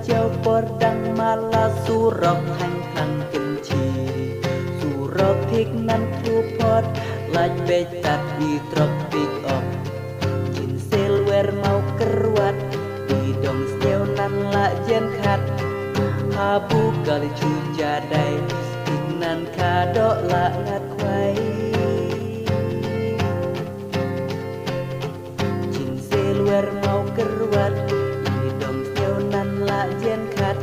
jauh pordang malah surok thanh phlangkynshi surok thik nan thu pot laj bej tat di tropik op jin silver mau kerwat di dong sneo nan la jen khat habu kali chu jadai tik nan kado la ngat kwai jin silver mau kerwat di dong sneo nan la jen khat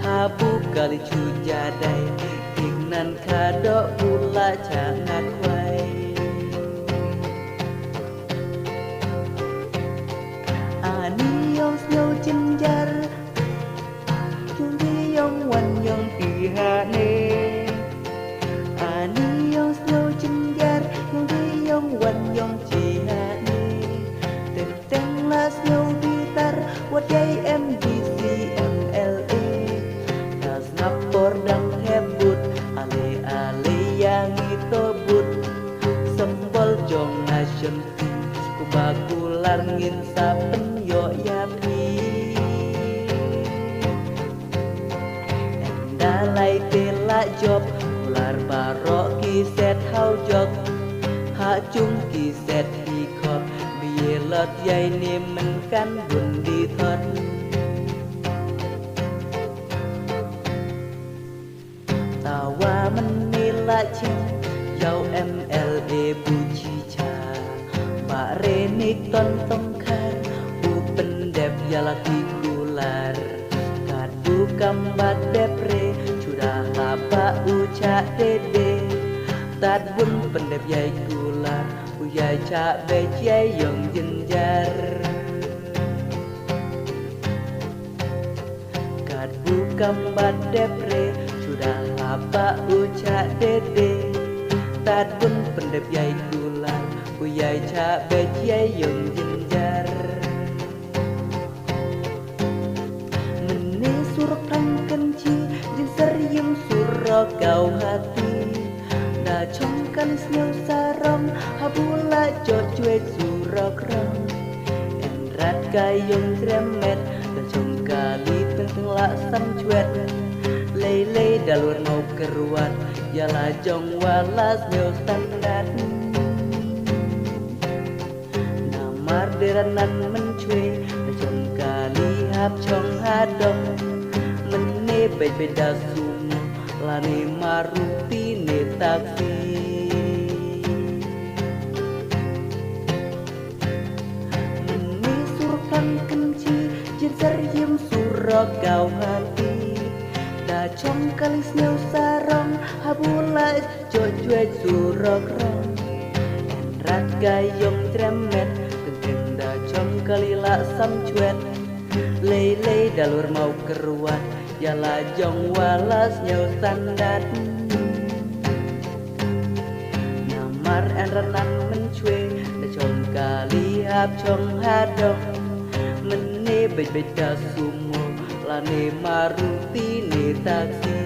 habu kali chu jadai tik nan kado pula jangat kwai ani yong sneo jenjar chung di yong wan yong pi ha ne ani yong sneo jenjar chung di yong wan yong chi ha ne teng teng la sneo bitar wat yai MDC MLA tas ngapor dang hebut ale ale yang itu but sembol jong nation kubakular ngin sapen yo yapi endalai tela job ular barok kiset hau jok ha chung kiset di khop bielot yai ni men kan bun di thot tawa men nila chen yau MLA bu chi cha ba re nik ton tong khar bu pendep yalaki gular kat bu kambat depre sudah laba uca dede tat bun pendep yai gular bu yai cha be yai yong jenjar kat bu kambat depre sudah laba uca dede tat bun pendep yai gular bu yai cha be yai yong jenjar meni surok phlangkynshi jin serium surok kau hati da chong kalis nyau sarong habula jo cuek surok rong en rat gayung tremet da chong kali teng laksan cuet lele dalur mau keruat yala jong walas nyau standar namar deranan mencue da chong kali hap chong hadong mene beda sumu lani maruti ne taksi mene surok phlangkynshi jin serium surok kau hati da chong kalis nyau sarong habula jo cuek surok rong en rat gayong tremet teng da chong kali la sam cuet lele dalur mau keruat yala jong walas nyau standar namar en renan mencue da chong kali hap chong hadong mene beda sumo lane maruti ne taksi